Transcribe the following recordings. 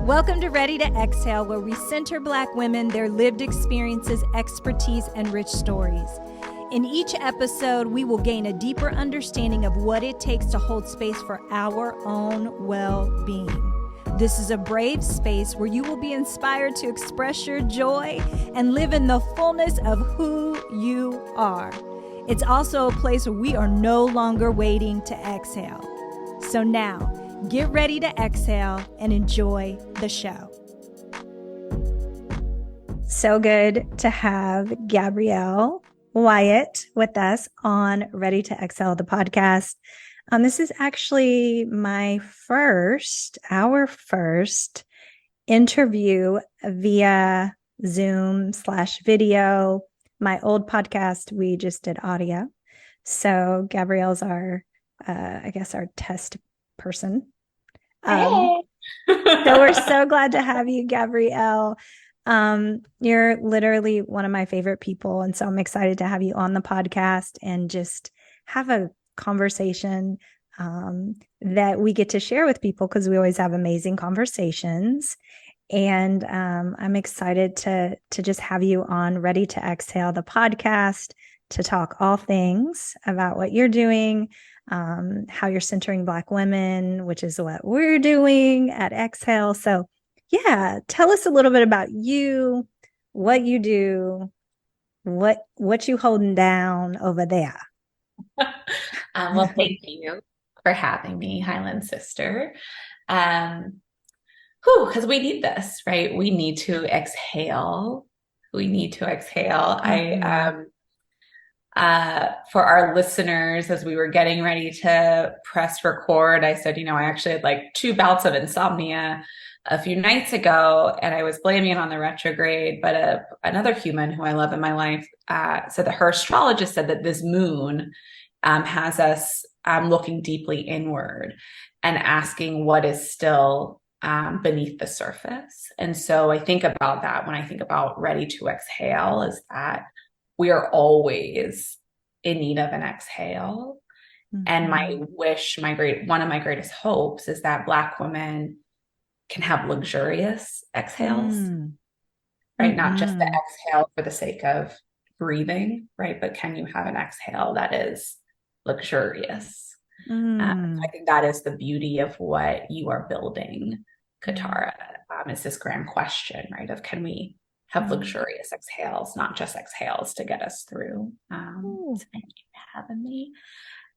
Welcome to Ready to Exhale, where we center Black women, their lived experiences, expertise, and rich stories. In each episode, we will gain a deeper understanding of what it takes to hold space for our own well-being. This is a brave space where you will be inspired to express your joy and live in the fullness of who you are. It's also a place where we are no longer waiting to exhale. So now, get ready to exhale and enjoy the show. So good to have Gabrielle Wyatt with us on Ready to Exhale, the podcast. This is actually our first interview via Zoom/video. My old podcast, we just did audio. So Gabrielle's our test person. Hey. So we're so glad to have you, Gabrielle. You're literally one of my favorite people. And so I'm excited to have you on the podcast and just have a conversation that we get to share with people, because we always have amazing conversations. And I'm excited to just have you on Ready to Exhale, the podcast, to talk all things about what you're doing, how you're centering Black women, which is what we're doing at Exhale. So yeah, tell us a little bit about you, what you do, what you holding down over there. Well, thank you for having me, Highland sister. Because we need this, right? We need to exhale. Mm-hmm. For our listeners, as we were getting ready to press record, I said, I actually had like 2 bouts of insomnia a few nights ago, and I was blaming it on the retrograde. But another human who I love in my life said that her astrologist said that this moon has us looking deeply inward and asking what is still beneath the surface. And so I think about that when I think about Ready to Exhale, is that we are always in need of an exhale. Mm-hmm. And my wish, one of my greatest hopes, is that Black women can have luxurious exhales, right? Mm-hmm. Not just the exhale for the sake of breathing, right? But can you have an exhale that is luxurious? I think that is the beauty of what you are building, Katara. It's this grand question, right? Of can we have luxurious exhales, not just exhales to get us through. So thank you for having me.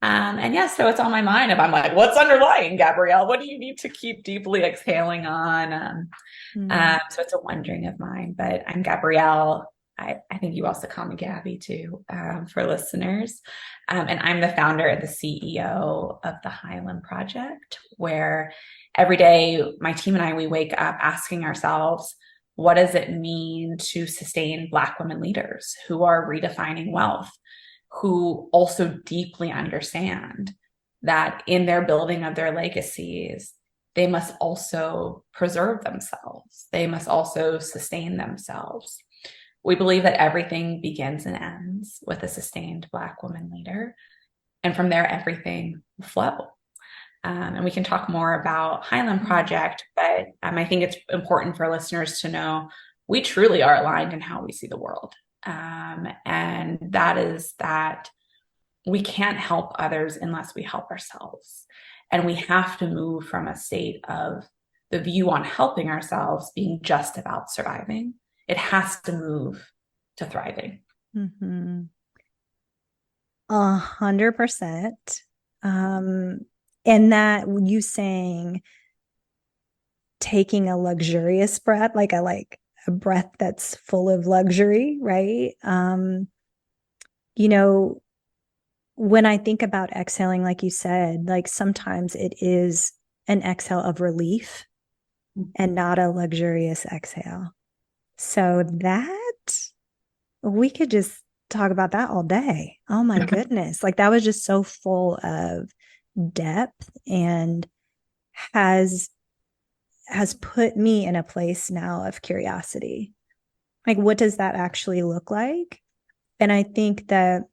And yes, so it's on my mind. If I'm like, what's underlying, Gabrielle? What do you need to keep deeply exhaling on? So it's a wondering of mine. But I'm Gabrielle. I think you also call me Gabby too, for listeners. And I'm the founder and the CEO of the Highland Project, where every day my team and I, we wake up asking ourselves, what does it mean to sustain Black women leaders who are redefining wealth, who also deeply understand that in their building of their legacies, they must also preserve themselves. They must also sustain themselves. We believe that everything begins and ends with a sustained Black woman leader. And from there, everything will flow. And we can talk more about Highland Project, but I think it's important for listeners to know we truly are aligned in how we see the world. And that is that we can't help others unless we help ourselves. And we have to move from a state of the view on helping ourselves being just about surviving. It has to move to thriving. 100%. And that you saying taking a luxurious breath, like a breath that's full of luxury, right? When I think about exhaling, like you said, like sometimes it is an exhale of relief and not a luxurious exhale. So that we could just talk about that all day. Oh my goodness. Like that was just so full of depth and has put me in a place now of curiosity. Like, what does that actually look like? And I think that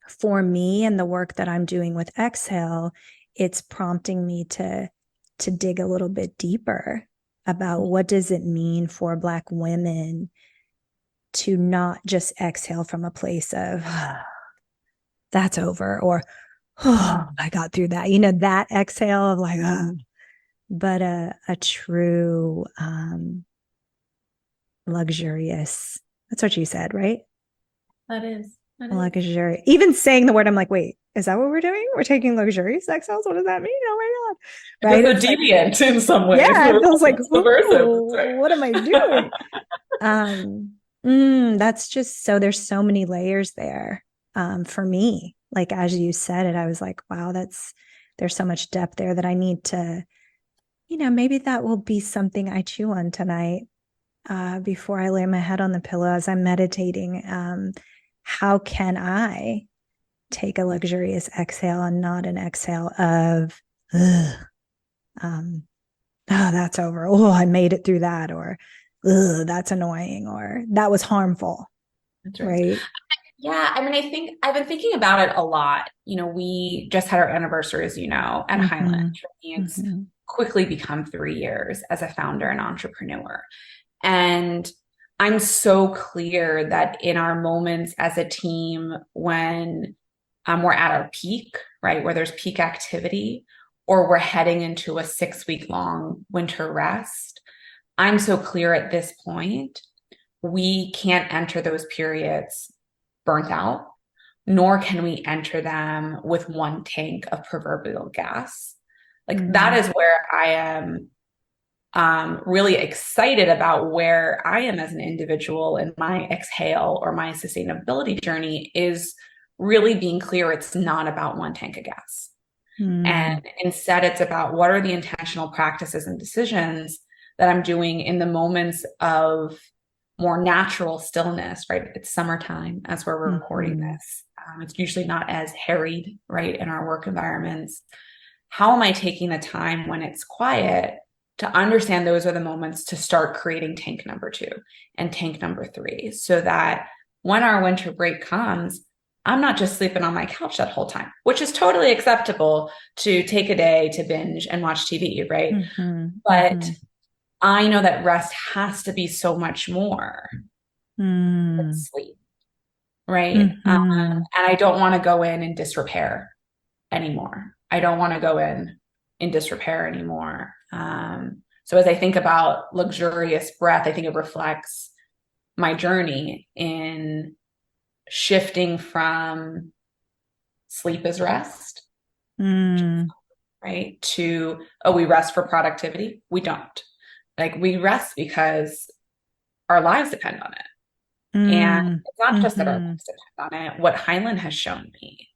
for me and the work that I'm doing with Exhale, it's prompting me to dig a little bit deeper about what does it mean for Black women to not just exhale from a place of that's over, or I got through that, that exhale of like, but a true luxurious, that's what you said, right? That is. Luxury. Even saying the word, I'm like, wait, is that what we're doing? We're taking luxurious exhales? What does that mean? Oh my God. Right? It's so deviant in some ways. Yeah, it feels like, subversive. What am I doing? That's just so, there's so many layers there for me. Like, as you said it, I was like, wow, there's so much depth there that I need to, maybe that will be something I chew on tonight before I lay my head on the pillow as I'm meditating. How can I take a luxurious exhale and not an exhale of, oh, that's over. Oh, I made it through that. Or, that's annoying. Or that was harmful. That's right. Yeah. I mean, I think I've been thinking about it a lot. We just had our anniversary, as you know, at Highland. It's quickly become 3 years as a founder and entrepreneur. And I'm so clear that in our moments as a team, when we're at our peak, right, where there's peak activity, or we're heading into a 6-week-long winter rest, I'm so clear at this point, we can't enter those periods burnt out, nor can we enter them with one tank of proverbial gas. Like that is where I am really excited about where I am as an individual in my exhale or my sustainability journey, is really being clear it's not about one tank of gas. And instead it's about what are the intentional practices and decisions that I'm doing in the moments of more natural stillness, right? It's summertime as we're recording this. It's usually not as harried, right, in our work environments. How am I taking the time when it's quiet to understand those are the moments to start creating tank number 2 and tank number 3, so that when our winter break comes, I'm not just sleeping on my couch that whole time, which is totally acceptable to take a day to binge and watch TV, right? But I know that rest has to be so much more than sleep, right? And I don't want to go in disrepair anymore. I don't want to go in disrepair anymore. So as I think about luxurious breath, I think it reflects my journey in shifting from sleep as rest, right, to, we rest for productivity. We don't. Like, we rest because our lives depend on it. And it's not just that our lives depend on it. What Highland has shown me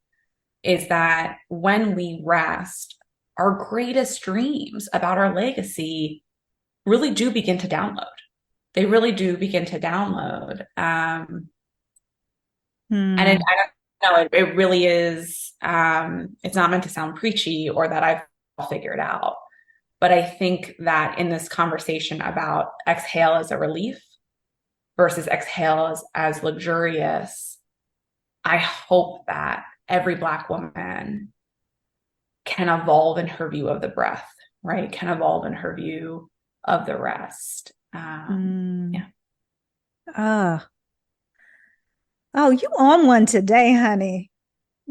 is that when we rest, our greatest dreams about our legacy really do begin to download. They really do begin to download. And I don't know, it really is, it's not meant to sound preachy or that I've figured out. But I think that in this conversation about exhale as a relief versus exhale as luxurious, I hope that every Black woman can evolve in her view of the breath, right? Can evolve in her view of the rest. Yeah. Oh, you on one today, honey.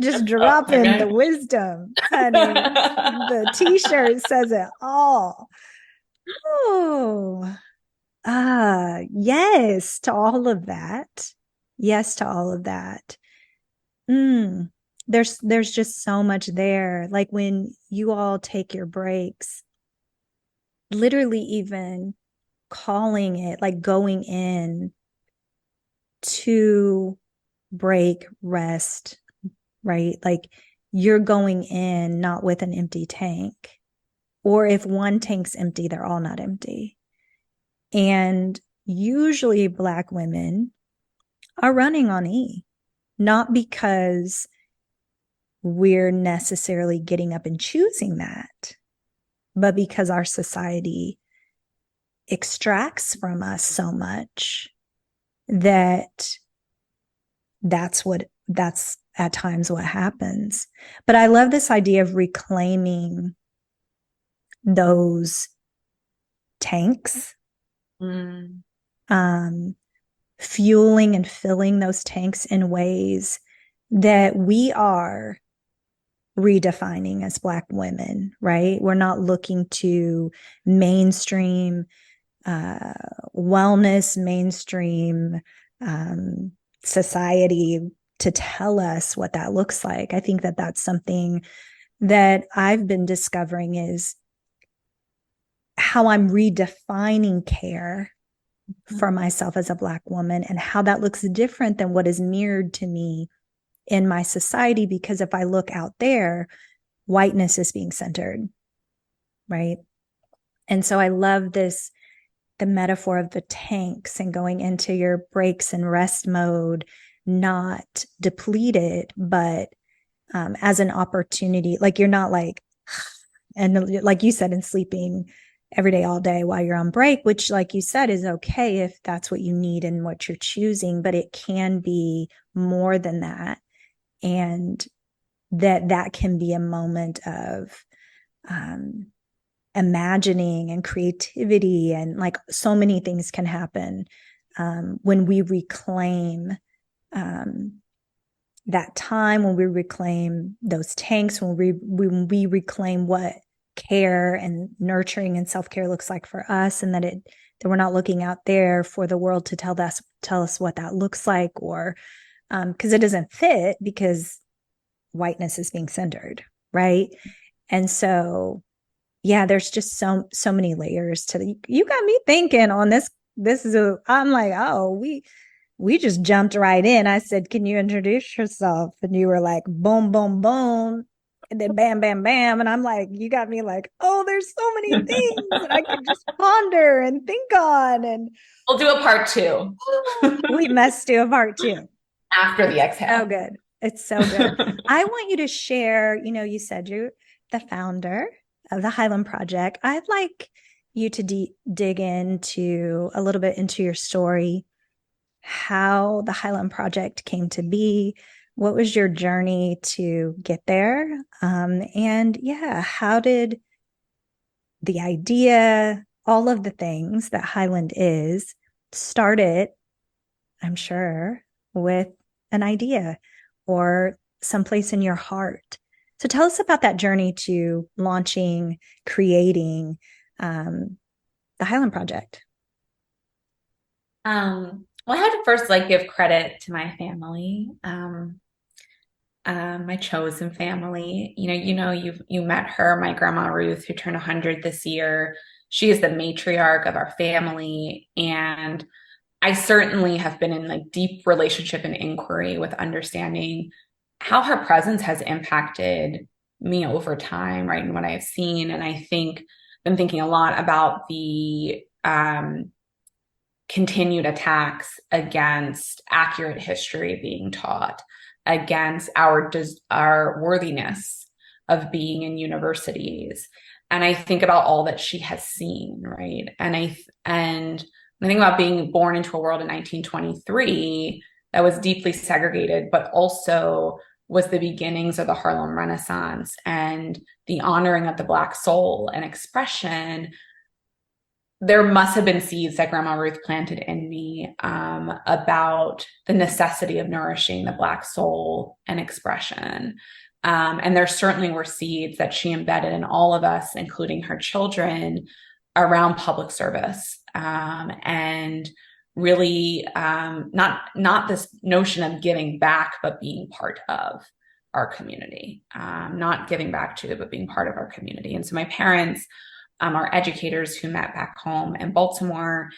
Just dropping the wisdom, honey. The t-shirt says it all. Oh, yes to all of that. Yes to all of that. There's just so much there. Like when you all take your breaks, literally even calling it, like going in to break, rest, right? Like you're going in not with an empty tank, or if one tank's empty, they're all not empty. And usually Black women are running on E, not because we're necessarily getting up and choosing that, but because our society extracts from us so much that's at times what happens. But I love this idea of reclaiming those tanks, Mm. um, fueling and filling those tanks in ways that we are redefining as Black women, right? We're not looking to mainstream wellness, mainstream society to tell us what that looks like. I think that that's something that I've been discovering is how I'm redefining care for myself as a Black woman and how that looks different than what is mirrored to me in my society. Because if I look out there, whiteness is being centered, right? And so I love this, the metaphor of the tanks and going into your breaks and rest mode, not depleted, but as an opportunity. Like you're not like, and like you said, in sleeping every day, all day while you're on break, which, like you said, is okay if that's what you need and what you're choosing, but it can be more than that. And that can be a moment of imagining and creativity, and like so many things can happen when we reclaim that time, when we reclaim those tanks, when we reclaim what care and nurturing and self-care looks like for us, and that we're not looking out there for the world to tell us what that looks like, or because it doesn't fit, because whiteness is being centered, right? And so yeah, there's just so many layers to the, you got me thinking on this. I'm like, oh, we just jumped right in. I said, can you introduce yourself? And you were like, boom, boom, boom. And then bam, bam, bam. And I'm like, you got me like, oh, there's so many things that I can just ponder and think on. And We'll do a part two. we must do a part two. After the exhale. So good. It's so good. I want you to share, you said you're the founder of the Highland Project. I'd like you to dig into a little bit into your story, how the Highland Project came to be. What was your journey to get there? And yeah, how did the idea, all of the things that Highland is, started, I'm sure, with an idea or someplace in your heart. So tell us about that journey to launching, creating the Highland Project. Well, I had to first give credit to my family, my chosen family. You met her, my grandma Ruth, who turned 100 this year. She is the matriarch of our family, and I certainly have been in deep relationship and inquiry with understanding how her presence has impacted me over time, right? And what I've seen. And I think been thinking a lot about the continued attacks against accurate history being taught, against our worthiness of being in universities. And I think about all that she has seen, right? And I think about being born into a world in 1923 that was deeply segregated, but also was the beginnings of the Harlem Renaissance and the honoring of the Black soul and expression. There must have been seeds that Grandma Ruth planted in me about the necessity of nourishing the Black soul and expression. And there certainly were seeds that she embedded in all of us, including her children, around public service, and really not this notion of giving back, but being part of our community, not giving back to, but being part of our community. And so my parents are educators who met back home in Baltimore,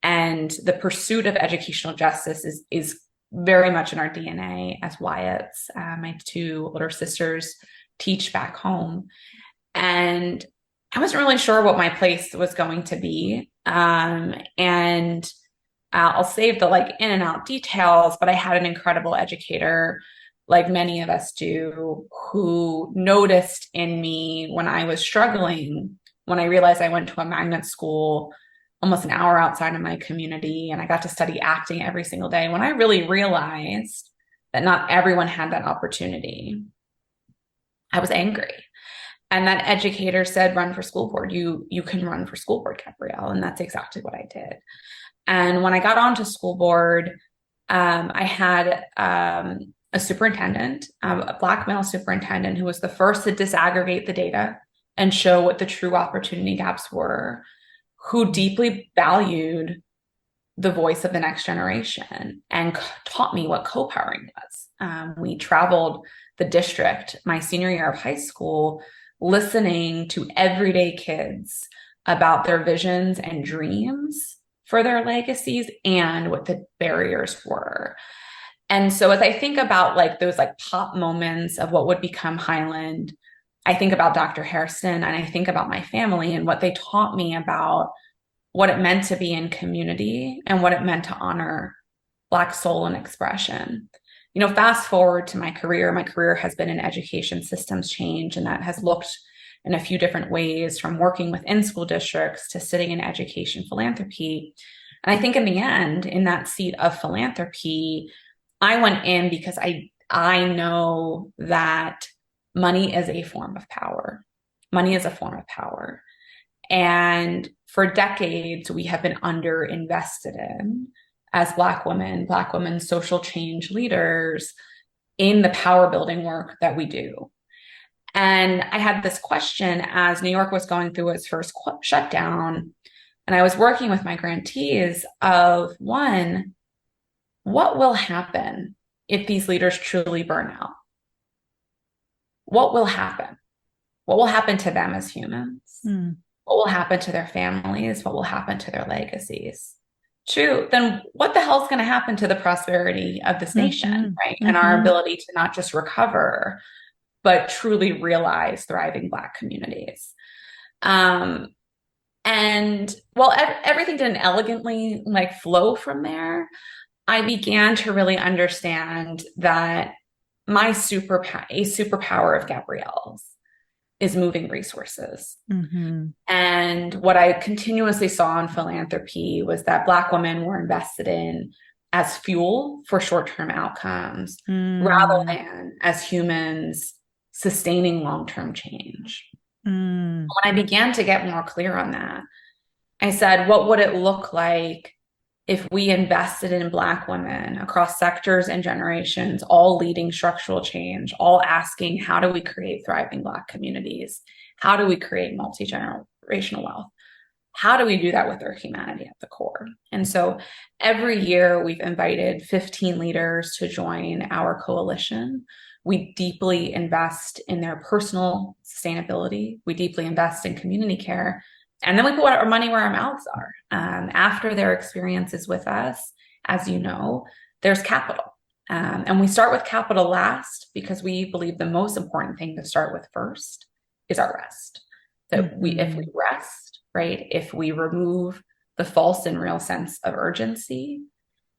and the pursuit of educational justice is very much in our DNA as Wyatts. My two older sisters teach back home, and I wasn't really sure what my place was going to be. And I'll save the in and out details, but I had an incredible educator, like many of us do, who noticed in me when I was struggling, when I realized I went to a magnet school almost an hour outside of my community, and I got to study acting every single day. When I really realized that not everyone had that opportunity, I was angry. And that educator said, run for school board. You can run for school board, Gabrielle. And that's exactly what I did. And when I got onto school board, I had a superintendent, a Black male superintendent, who was the first to disaggregate the data and show what the true opportunity gaps were, who deeply valued the voice of the next generation and taught me what co-powering was. We traveled the district my senior year of high school, listening to everyday kids about their visions and dreams for their legacies and what the barriers were. And so as I think about like those like pop moments of what would become Highland, I think about Dr. Hairston, and I think about my family and what they taught me about what it meant to be in community and what it meant to honor Black soul and expression. You know, fast forward to my career has been in education systems change, and that has looked in a few different ways, from working within school districts to sitting in education philanthropy. And I think in the end, in that seat of philanthropy, I went in because I know that money is a form of power. Money is a form of power. And for decades, we have been underinvested in as Black women, social change leaders, in the power building work that we do. And I had this question as New York was going through its first shutdown, and I was working with my grantees of, one, what will happen if these leaders truly burn out? What will happen? What will happen to them as humans? What will happen to their families? What will happen to their legacies? True, then what the hell is going to happen to the prosperity of this nation, right? And our ability to not just recover, but truly realize thriving Black communities. And while everything didn't elegantly like flow from there, I began to really understand that a superpower of Gabrielle's is moving resources. And what I continuously saw in philanthropy was that Black women were invested in as fuel for short-term outcomes rather than as humans sustaining long-term change. When I began to get more clear on that, I said, what would it look like if we invested in Black women across sectors and generations, all leading structural change, all asking, how do we create thriving Black communities? How do we create multi-generational wealth? How do we do that with our humanity at the core? And so every year we've invited 15 leaders to join our coalition. We deeply invest in their personal sustainability. We deeply invest in community care. And then we put our money where our mouths are. After their experiences with us, as you know, there's capital. And we start with capital last because we believe the most important thing to start with first is our rest. So if we rest, right, if we remove the false and real sense of urgency,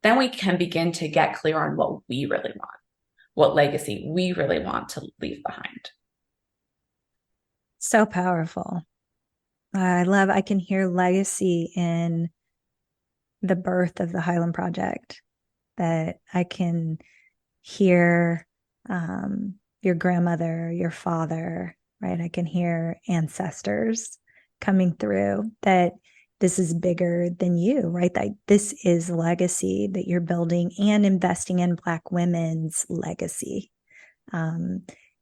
then we can begin to get clear on what we really want, what legacy we really want to leave behind. So powerful. I can hear legacy in the birth of the Highland Project, that I can hear your grandmother, your father, right? I can hear ancestors coming through, that this is bigger than you, right? That this is legacy that you're building and investing in Black women's legacy.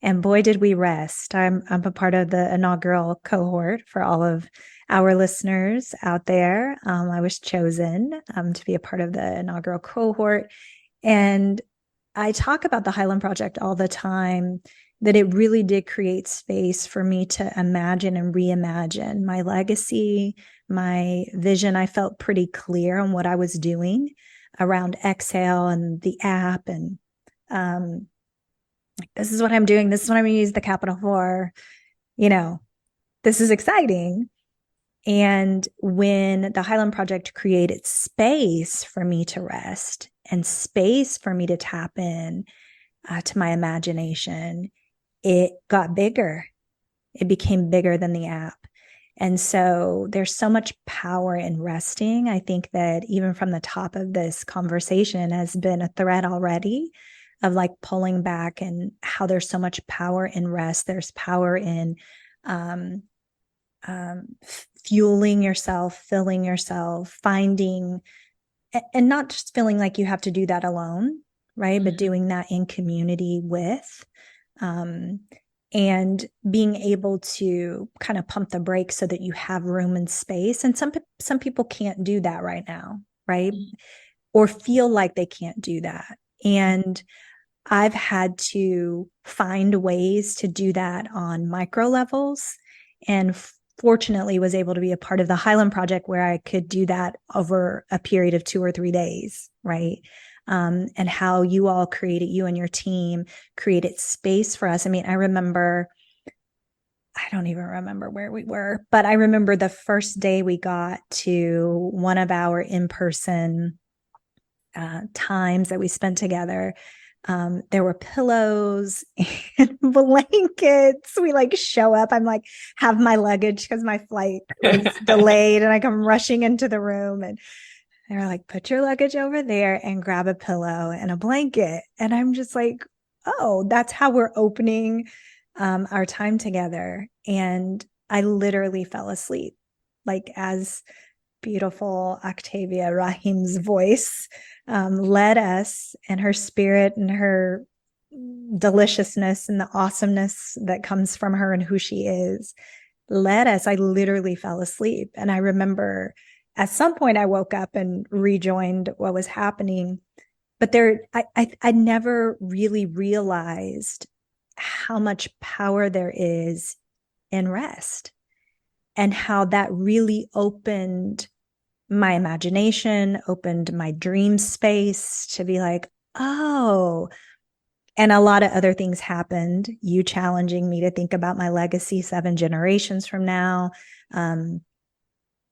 And boy, did we rest. I'm a part of the inaugural cohort for all of our listeners out there. I was chosen to be a part of the inaugural cohort. And I talk about the Highland Project all the time, that it really did create space for me to imagine and reimagine my legacy, my vision. I felt pretty clear on what I was doing around Exhale and the app, and this is what I'm doing. This is what I'm going to use the capital for. You know, this is exciting. And when the Highland Project created space for me to rest and space for me to tap in to my imagination, it got bigger. It became bigger than the app. And so there's so much power in resting. I think that even from the top of this conversation has been a thread already of like pulling back, and how there's so much power in rest. There's power in um, fueling yourself, filling yourself, finding, and not just feeling like you have to do that alone, right? But doing that in community with, and being able to kind of pump the brakes so that you have room and space. And some people can't do that right now, right? Or feel like they can't do that. And I've had to find ways to do that on micro levels, and fortunately was able to be a part of the Highland Project where I could do that over a period of 2 or 3 days, right? And how you all created, you and your team created space for us. I mean, I don't even remember where we were, but I remember the first day we got to one of our in-person times that we spent together. There were pillows and blankets. We like show up. I'm like, have my luggage because my flight was delayed, and I come rushing into the room, and they're like, put your luggage over there and grab a pillow and a blanket. And I'm just like, oh, that's how we're opening our time together. And I literally fell asleep, like as beautiful Octavia Rahim's voice led us, and her spirit and her deliciousness and the awesomeness that comes from her and who she is led us. I literally fell asleep. And I remember at some point I woke up and rejoined what was happening. But I never really realized how much power there is in rest, and how that really opened my imagination, opened my dream space to be like, oh, and a lot of other things happened. You challenging me to think about my legacy 7 generations from now,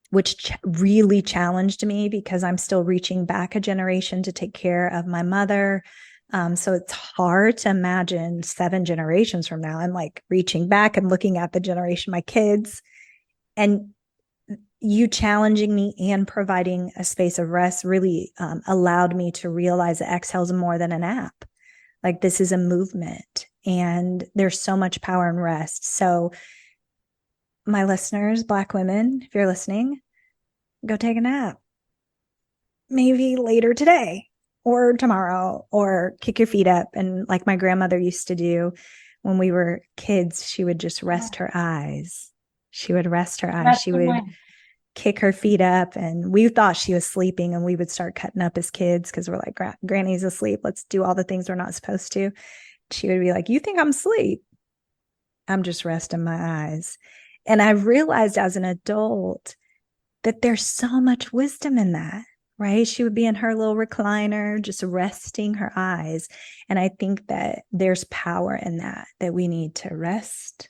which really challenged me because I'm still reaching back a generation to take care of my mother. So it's hard to imagine 7 generations from now. I'm like reaching back and looking at the generation, my kids, and you challenging me and providing a space of rest really allowed me to realize that exhale is more than an app. Like, this is a movement, and there's so much power in rest. So my listeners, Black women, if you're listening, go take a nap. Maybe later today or tomorrow, or kick your feet up. And like my grandmother used to do when we were kids, she would just rest her eyes. She would rest her eyes. She would kick her feet up, and we thought she was sleeping, and we would start cutting up as kids because we're like, Granny's asleep. Let's do all the things we're not supposed to. She would be like, you think I'm asleep? I'm just resting my eyes. And I realized as an adult that there's so much wisdom in that, right? She would be in her little recliner, just resting her eyes. And I think that there's power in that we need to rest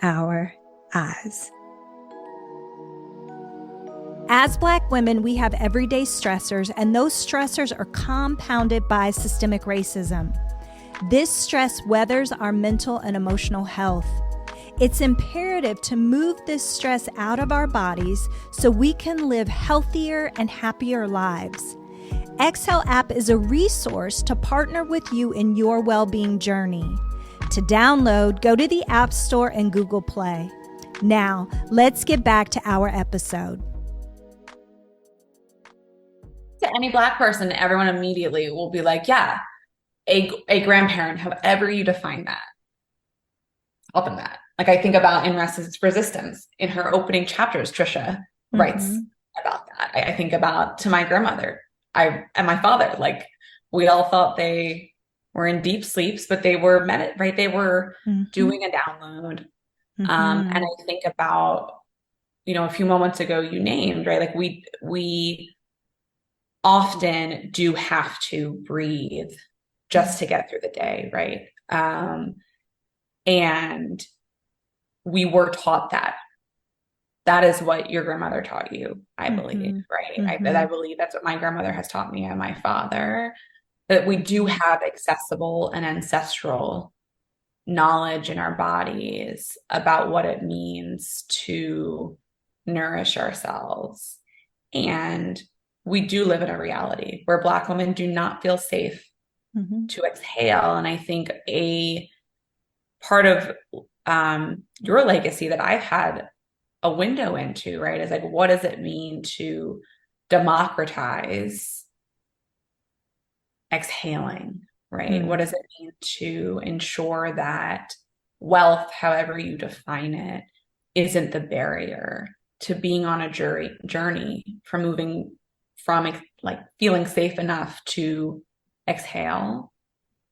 our eyes. As Black women, we have everyday stressors, and those stressors are compounded by systemic racism. This stress weathers our mental and emotional health. It's imperative to move this stress out of our bodies so we can live healthier and happier lives. Exhale app is a resource to partner with you in your well-being journey. To download, go to the App Store and Google Play. Now, let's get back to our episode. To any Black person, everyone immediately will be like, yeah, a grandparent, however you define that. Up in that. Like, I think about In Resistance, in her opening chapters, Trisha writes about that. I think about to my grandmother, and my father, like, we all thought they were in deep sleeps, but they were right? They were doing a download. And I think about, a few moments ago you named, right? Like, we often do have to breathe just to get through the day, right? And we were taught that. That is what your grandmother taught you, I believe, right? I believe that's what my grandmother has taught me and my father, that we do have accessible and ancestral knowledge in our bodies about what it means to nourish ourselves. And we do live in a reality where Black women do not feel safe to exhale. And I think a part of your legacy that I've had a window into, right? Is like, what does it mean to democratize exhaling, right? What Mm, does it mean to ensure that wealth, however you define it, isn't the barrier to being on a journey from moving from like feeling safe enough to exhale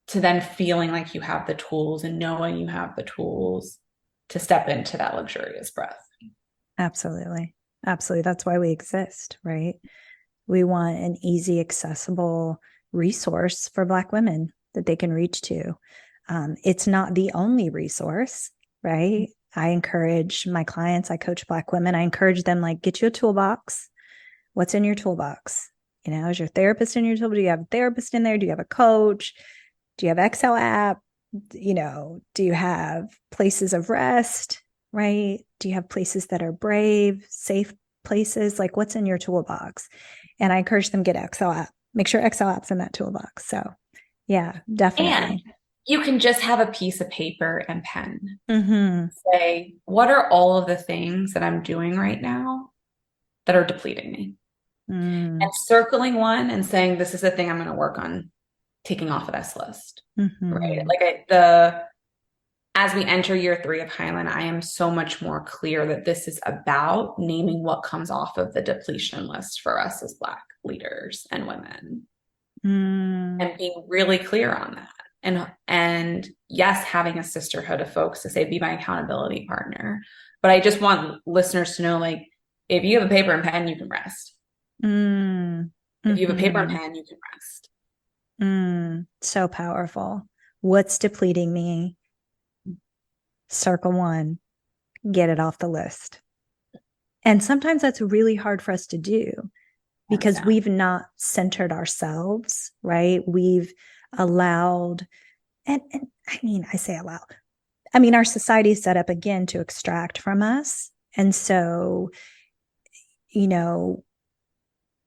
to then feeling like you have the tools and knowing you have the tools to step into that luxurious breath. absolutely. Absolutely. That's why we exist, right? We want an easy, accessible resource for Black women that they can reach to. It's not the only resource, right? I encourage my clients, I coach Black women, I encourage them, like, get you a toolbox. What's in your toolbox? You know, is your therapist in your toolbox? Do you have a therapist in there? Do you have a coach? Do you have Excel app? You know, do you have places of rest, right? Do you have places that are brave, safe places? Like, what's in your toolbox? And I encourage them to get Excel app. Make sure Excel app's in that toolbox. So yeah, And definitely. you can just have a piece of paper and pen. Mm-hmm. Say, what are all of the things that I'm doing right now that are depleting me? Mm-hmm. And circling one and saying, this is the thing I'm going to work on taking off of this list, right? Mm-hmm. Like as we enter year 3 of Highland, I am so much more clear that this is about naming what comes off of the depletion list for us as Black leaders and women, Mm-hmm. and being really clear on that. And yes, having a sisterhood of folks to say, be my accountability partner. But I just want listeners to know, like, if you have a paper and pen, you can rest. If you have a paper and Mm-hmm. pen, you can rest. So powerful. What's depleting me? Circle one, get it off the list. And sometimes that's really hard for us to do Hands because down. we've not centered ourselves, right? We've allowed, and I mean, I say allow. I mean, our society is set up again to extract from us. And so, you know,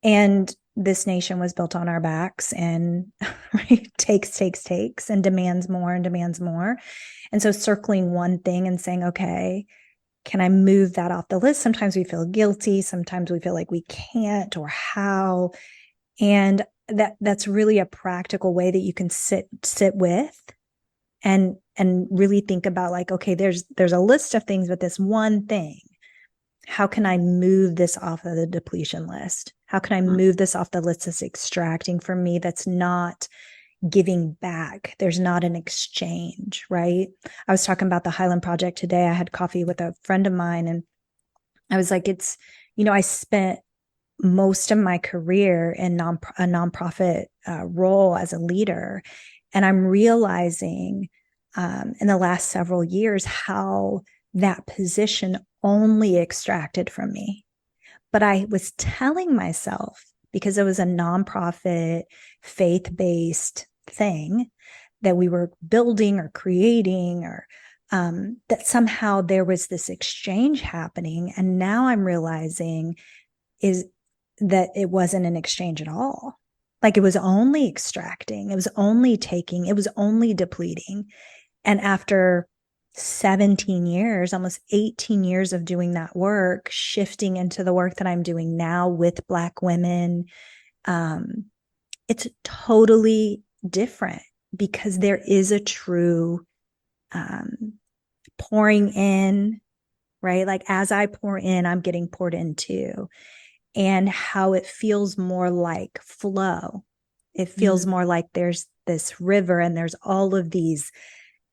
and this nation was built on our backs and right, takes, and demands more and demands more. And so circling one thing and saying, okay, can I move that off the list? Sometimes we feel guilty. Sometimes we feel like we can't or how. And that's really a practical way that you can sit with and really think about, like, okay, there's a list of things, but this one thing, how can I move this off of the depletion list? How can I move this off the list that's extracting from me, that's not giving back? There's not an exchange, right? I was talking about the Highland Project today. I had coffee with a friend of mine, and I was like, it's, I spent most of my career in a nonprofit role as a leader. And I'm realizing in the last several years how that position only extracted from me. But I was telling myself, because it was a nonprofit, faith-based thing that we were building or creating, or that somehow there was this exchange happening. And now I'm realizing is that it wasn't an exchange at all. Like, it was only extracting, it was only taking, it was only depleting. And after 17 years, almost 18 years of doing that work, shifting into the work that I'm doing now with Black women, it's totally different because there is a true pouring in, right? Like, as I pour in, I'm getting poured into, and how it feels more like flow. It feels more like there's this river and there's all of these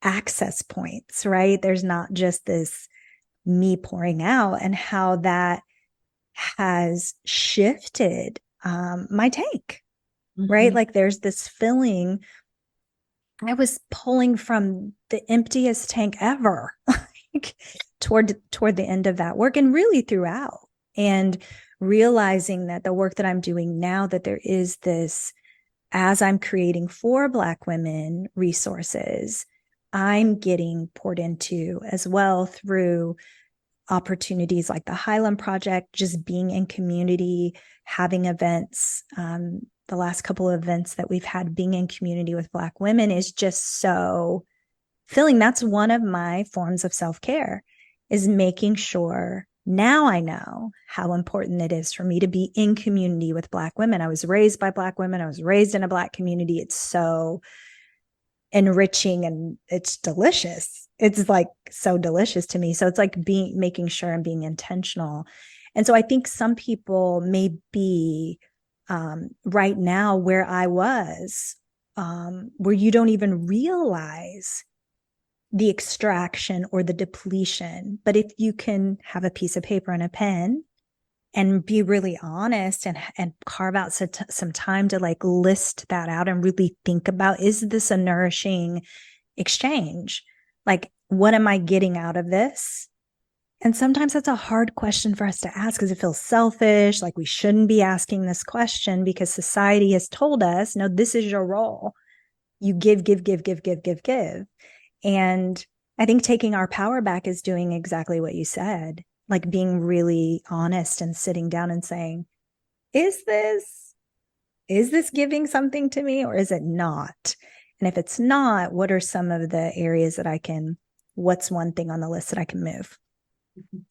access points, right? There's not just this me pouring out, and how that has shifted my tank, right? Like, there's this filling. I was pulling from the emptiest tank ever, like, toward the end of that work, and really throughout. And realizing that the work that I'm doing now, that there is this, as I'm creating for Black women resources, I'm getting poured into as well through opportunities like the Highland Project, just being in community, having events. The last couple of events that we've had, being in community with Black women, is just so feeling that's one of my forms of self-care, is making sure now I know how important it is for me to be in community with Black women. I was raised by Black women. I was raised in a Black community. It's so enriching and it's delicious. It's like so delicious to me. So it's like making sure I'm being intentional. And so I think some people may be right now where I was, where you don't even realize the extraction or the depletion. But if you can have a piece of paper and a pen and be really honest and carve out some time to like list that out and really think about, is this a nourishing exchange? Like, what am I getting out of this? And sometimes that's a hard question for us to ask because it feels selfish, like we shouldn't be asking this question because society has told us, no, this is your role. You give, give, give, give, give, give, give. And I think taking our power back is doing exactly what you said, like being really honest and sitting down and saying, is this giving something to me or is it not? And if it's not, what are some of the areas that what's one thing on the list that I can move?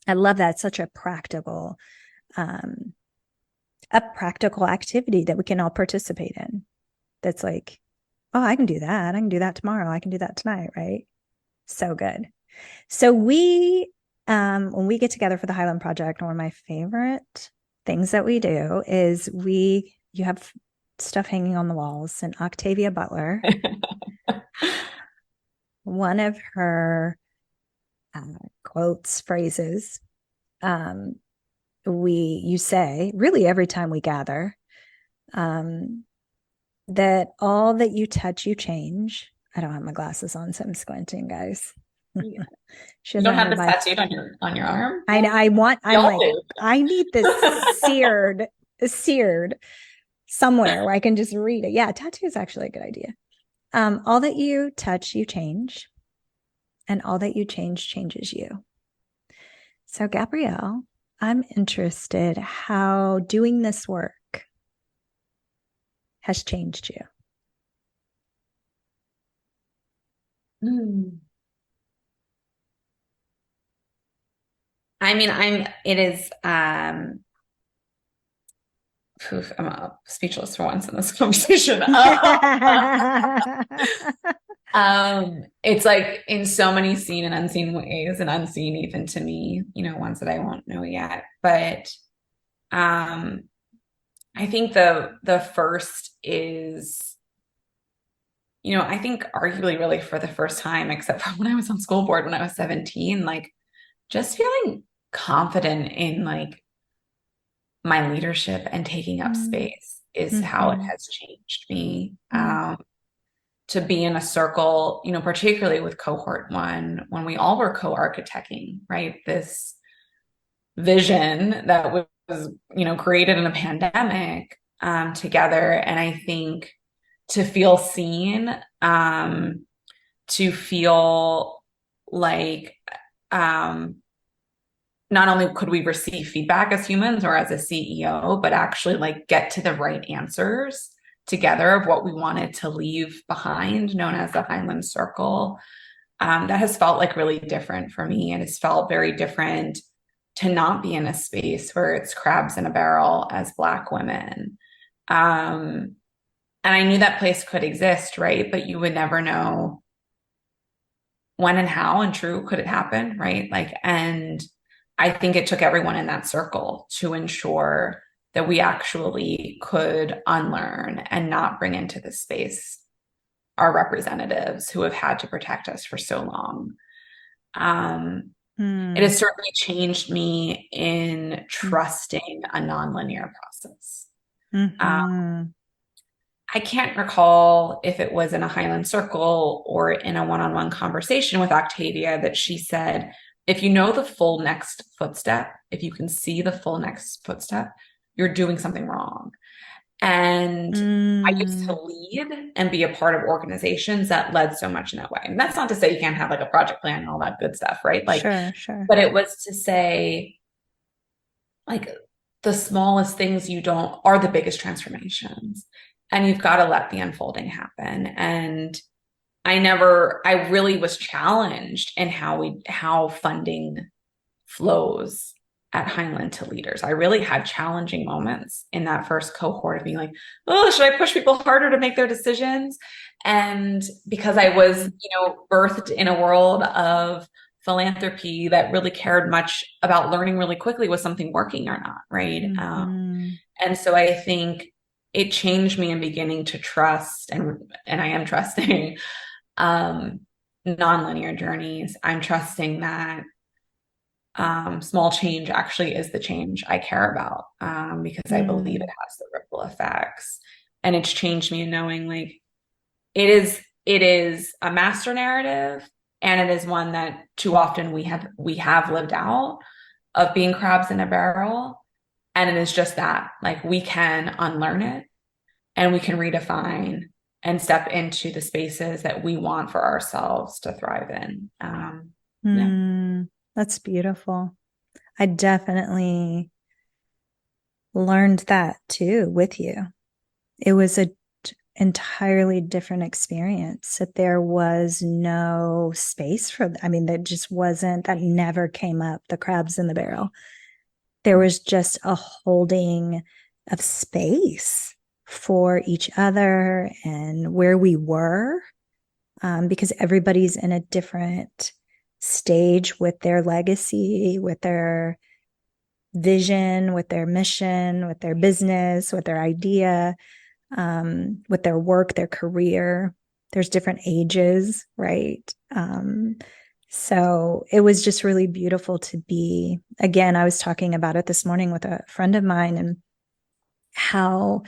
I love that. It's such a practical activity that we can all participate in. That's like, oh, I can do that. I can do that tomorrow. I can do that tonight. Right. So good. So when we get together for the Highland Project, one of my favorite things that we do is you have stuff hanging on the walls, and Octavia Butler, one of her quotes, phrases, you say really every time we gather, that all that you touch, you change. I don't have my glasses on, so I'm squinting, guys. You don't have this tattooed on your arm? I need this seared somewhere where I can just read it. Yeah, tattoo is actually a good idea. All that you touch, you change. And all that you change changes you. So, Gabrielle, I'm interested how doing this work has changed you. I mean, I'm speechless for once in this conversation. It's like in so many seen and unseen ways, and unseen even to me, ones that I won't know yet. But I think the first is, I think arguably really for the first time, except for when I was on school board when I was 17, like just feeling confident in like my leadership and taking up space is how it has changed me. To be in a circle, particularly with cohort 1, when we all were co-architecting, right? This vision that was, created in a pandemic together. And I think to feel seen, to feel like not only could we receive feedback as humans or as a CEO, but actually like get to the right answers together of what we wanted to leave behind, known as the Highland Circle. That has felt like really different for me. And it's felt very different to not be in a space where it's crabs in a barrel as Black women. And I knew that place could exist, right? But you would never know when and how and true could it happen, right? And I think it took everyone in that circle to ensure that we actually could unlearn and not bring into the space our representatives who have had to protect us for so long. It has certainly changed me in trusting a nonlinear process. I can't recall if it was in a Highland Circle or in a one-on-one conversation with Octavia that she said, if you know the full next footstep, if you can see the full next footstep, you're doing something wrong. And I used to lead and be a part of organizations that led so much in that way. And that's not to say you can't have like a project plan and all that good stuff, right? Like, sure. But it was to say, like, the smallest things are the biggest transformations. And you've got to let the unfolding happen. And I really was challenged in how funding flows at Highland to leaders. I really had challenging moments in that first cohort of being like, oh, should I push people harder to make their decisions? And because I was, birthed in a world of philanthropy that really cared much about learning really quickly, was something working or not, right? And so I think it changed me in beginning to trust, and I am trusting nonlinear journeys. I'm trusting that small change actually is the change I care about, because I believe it has the ripple effects. And it's changed me in knowing like it is a master narrative, and it is one that too often we have lived out, of being crabs in a barrel. And it is just that, like, we can unlearn it and we can redefine and step into the spaces that we want for ourselves to thrive in. Yeah. That's beautiful. I definitely learned that too with you. It was an entirely different experience, that there was no space for, there just wasn't, that never came up, the crabs in the barrel. There was just a holding of space for each other and where we were, because everybody's in a different stage with their legacy, with their vision, with their mission, with their business, with their idea, with their work, their career. There's different ages, right? So it was just really beautiful to be, again, I was talking about it this morning with a friend of mine, and how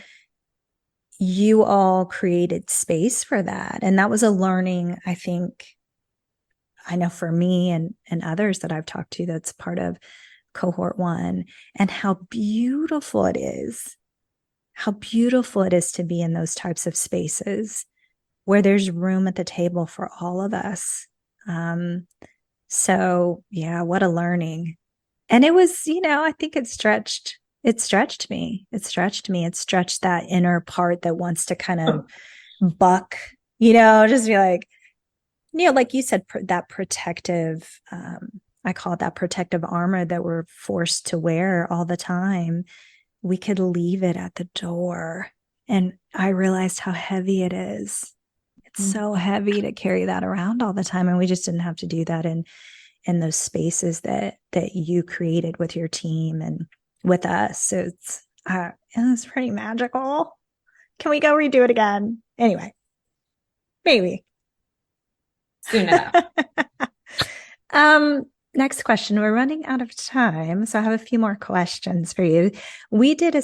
you all created space for that. And that was a learning, I think, I know for me and others that I've talked to that's part of cohort 1, and how beautiful it is to be in those types of spaces where there's room at the table for all of us. So yeah, what a learning. And it was, I think it stretched me. It stretched that inner part that wants to kind of buck, just be like, like you said, that protective, I call it that protective armor that we're forced to wear all the time. We could leave it at the door. And I realized how heavy it is. It's so heavy to carry that around all the time. And we just didn't have to do that in those spaces that you created with your team and with us. So it's pretty magical. Can we go redo it again? Anyway, maybe. Soon enough. Next question. We're running out of time, so I have a few more questions for you. We did the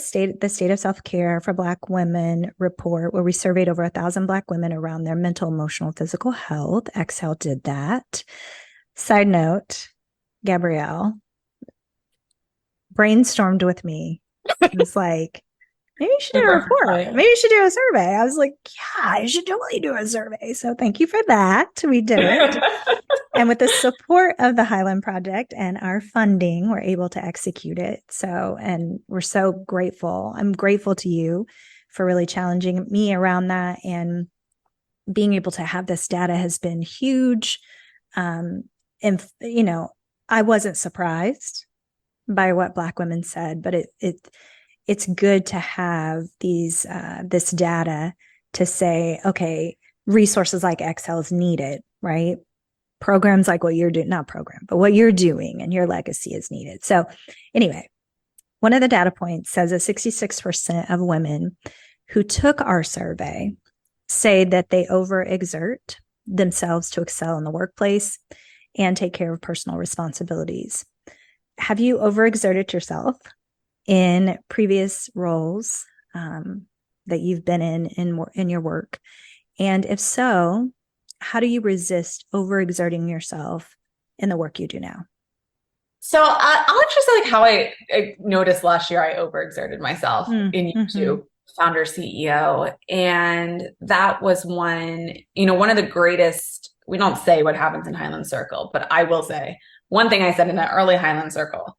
State of Self-Care for Black Women report where we surveyed over 1,000 Black women around their mental, emotional, physical health. Exhale did that. Side note, Gabrielle brainstormed with me. It was like, maybe you should do a report. Maybe you should do a survey. I was like, yeah, I should totally do a survey. So thank you for that. We did it. And with the support of the Highland Project and our funding, we're able to execute it. So, and we're so grateful. I'm grateful to you for really challenging me around that, and being able to have this data has been huge. And, I wasn't surprised by what Black women said, but it's good to have this data to say, okay, resources like Exhale is needed, right? Programs like what you're doing, not program, but what you're doing and your legacy is needed. So anyway, one of the data points says that 66% of women who took our survey say that they overexert themselves to excel in the workplace and take care of personal responsibilities. Have you overexerted yourself in previous roles that you've been in your work? And if so, how do you resist overexerting yourself in the work you do now? So I'll actually say like how I noticed last year I overexerted myself in YouTube, founder CEO. And that was one of the greatest, we don't say what happens in Highland Circle, but I will say one thing I said in the early Highland Circle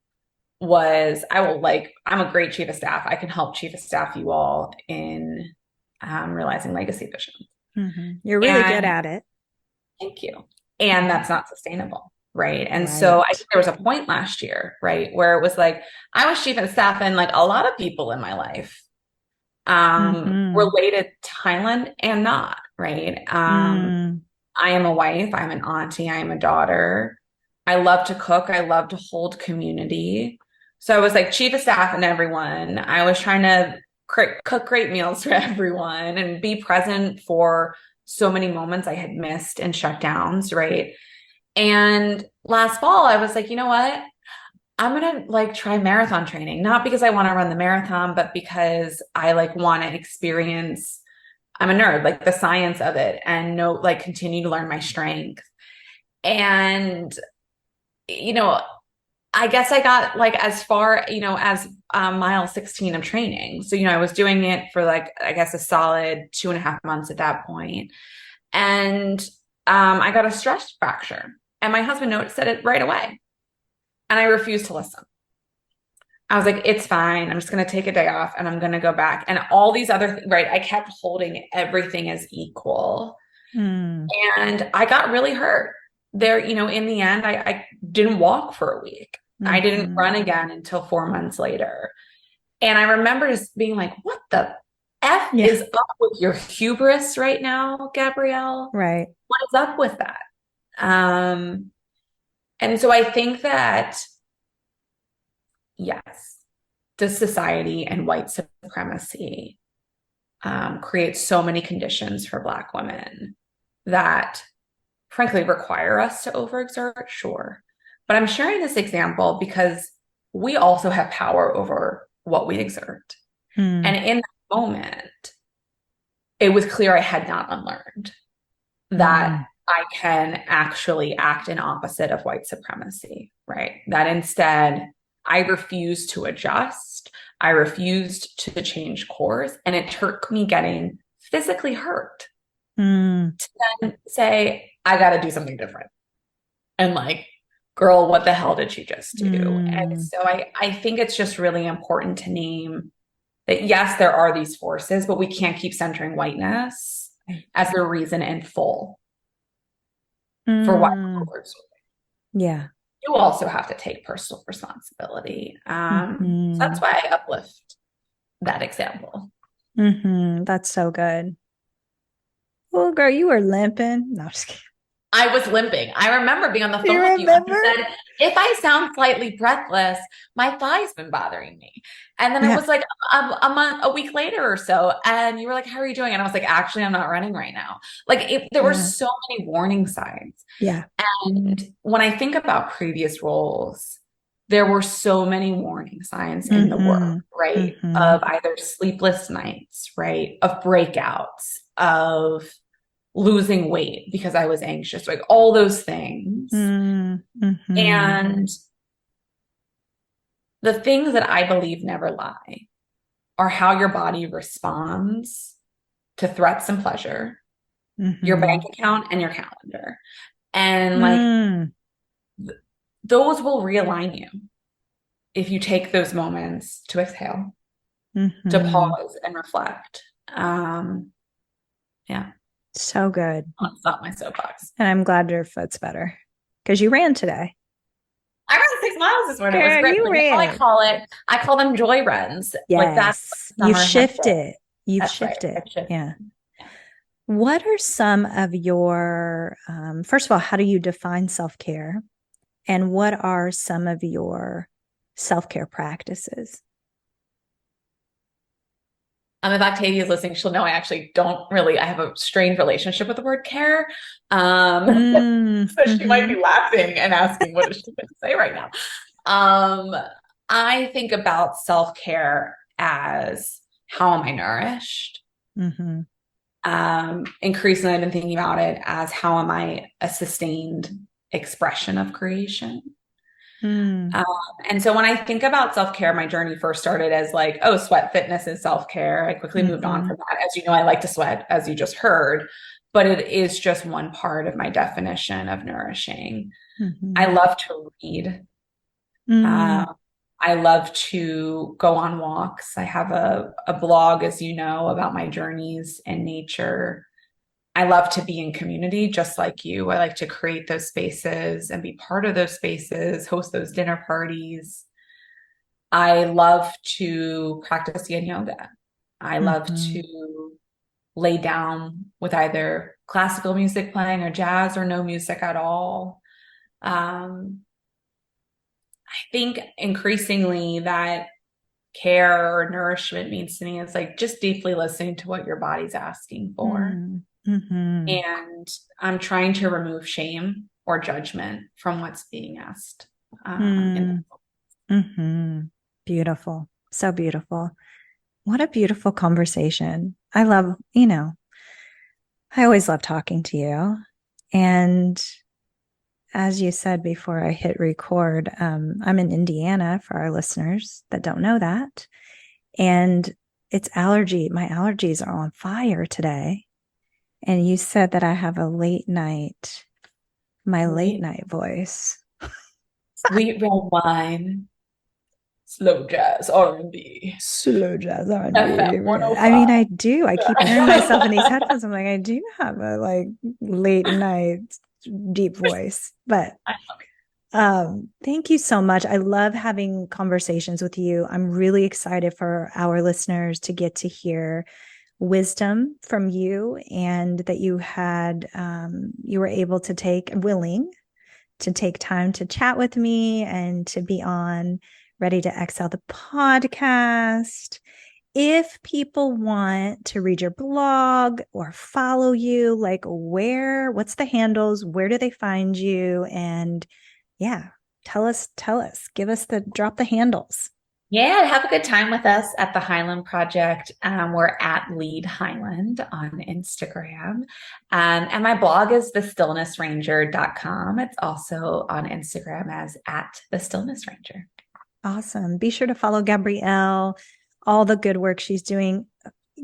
was I'm a great chief of staff. I can help chief of staff you all in realizing legacy vision. You're really good at it. Thank you. And that's not sustainable. Right. And so I Right. think there was a point last year, right, where it was like I was chief of staff and like a lot of people in my life Mm-hmm. related to Highland and not, right? Mm. I am a wife, I'm an auntie, I am a daughter. I love to cook, I love to hold community. So I was like chief of staff and everyone. I was trying to cook great meals for everyone and be present for so many moments I had missed and shutdowns, right? And last fall, I was like, you know what? I'm gonna like try marathon training, not because I want to run the marathon, but because I like want to experience, I'm a nerd, like the science of it and know, like continue to learn my strength. And, you know, I guess I got like as far, as mile 16 of training. So, I was doing it for like, I guess a solid 2.5 months at that point. And I got a stress fracture. And my husband noticed it right away. And I refused to listen. I was like, it's fine. I'm just going to take a day off and I'm going to go back. And all these other, right? I kept holding everything as equal. Mm. And I got really hurt there. In the end, I didn't walk for a week. I didn't Mm-hmm. run again until 4 months later. And I remember just being like, what the F Yeah. is up with your hubris right now, Gabrielle? Right. What is up with that? And so I think that, yes, the society and white supremacy creates so many conditions for Black women that, frankly, require us to overexert, sure. But I'm sharing this example because we also have power over what we exert. Mm. And in that moment, it was clear I had not unlearned that I can actually act in opposite of white supremacy, right? That instead, I refused to adjust. I refused to change course. And it took me getting physically hurt to then say, I got to do something different. And like, girl, what the hell did you just do? And so I think it's just really important to name that, yes, there are these forces, but we can't keep centering whiteness as the reason in full for what we're. Yeah. You also have to take personal responsibility. So that's why I uplift that example. That's so good. Well, girl, you were limping. No, I'm just kidding. I was limping. I remember being on the phone You with you and you remember? said, if I sound slightly breathless, my thigh's been bothering me. And then it Yeah. was like a week later or so. And you were like, how are you doing? And I was like, actually, I'm not running right now. Like there were so many warning signs. Yeah. And when I think about previous roles, there were so many warning signs in the work, right? Of either sleepless nights, right? Of breakouts, of losing weight because I was anxious, like all those things. And the things that I believe never lie are how your body responds to threats and pleasure, your bank account and your calendar. And like those will realign you if you take those moments to exhale, to pause and reflect. Yeah. So good. I'll stop my soapbox. And I'm glad your foot's better because you ran today. I ran 6 miles this morning. It was great. You ran. I call them joy runs. Yes. Like that's You've shifted. You've shifted. Right. Yeah. What are some of your, first of all, how do you define self-care? And what are some of your self-care practices? If Octavia is listening, she'll know I actually I have a strained relationship with the word care. So she might be laughing and asking, what is she going to say right now? I think about self-care as how am I nourished? Increasingly, I've been thinking about it as how am I a sustained expression of creation? And so when I think about self-care, my journey first started as like, oh, sweat fitness is self-care. I quickly moved on from that. As you know, I like to sweat, as you just heard, but it is just one part of my definition of nourishing. I love to read. I love to go on walks. I have a blog, as you know, about my journeys in nature. I love to be in community just like you. I like to create those spaces and be part of those spaces, host those dinner parties. I love to practice yin yoga. I love Mm-hmm. to lay down with either classical music playing or jazz or no music at all. I think increasingly that care or nourishment means to me is like just deeply listening to what your body's asking for. Mm-hmm. And I'm trying to remove shame or judgment from what's being asked. In Mm-hmm. Beautiful. So beautiful. What a beautiful conversation. I love, I always love talking to you. And as you said before I hit record, I'm in Indiana for our listeners that don't know that. And my allergies are on fire today. And you said that I have my late night voice. Sweet red wine, slow jazz, R&B. Slow jazz R&B. FM I mean, 105. I do. I keep hearing myself in these headphones. I'm like, I do have a late night deep voice. But thank you so much. I love having conversations with you. I'm really excited for our listeners to get to hear wisdom from you, and that you were able to willing to take time to chat with me and to be on Ready to Exhale, the podcast. If people want to read your blog or follow you, what's the handles? Where do they find you? And yeah, tell us, drop the handles. Yeah, have a good time with us at the Highland Project. We're at Lead Highland on Instagram. And my blog is thestillnessranger.com. It's also on Instagram as at thestillnessranger. Awesome. Be sure to follow Gabrielle, all the good work she's doing.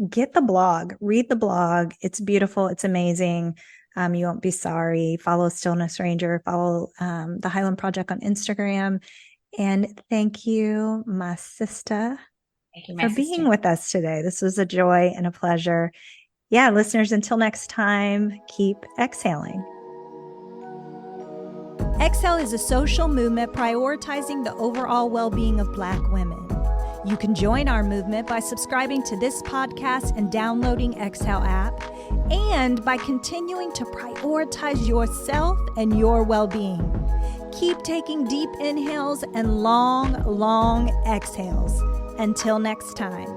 Get the blog, read the blog. It's beautiful. It's amazing. You won't be sorry. Follow Stillness Ranger, follow the Highland Project on Instagram. And thank you, my sister, for being with us today. This was a joy and a pleasure. Yeah, listeners, until next time, keep exhaling. Exhale is a social movement prioritizing the overall well-being of Black women. You can join our movement by subscribing to this podcast and downloading Exhale app, and by continuing to prioritize yourself and your well-being. Keep taking deep inhales and long, long exhales. Until next time.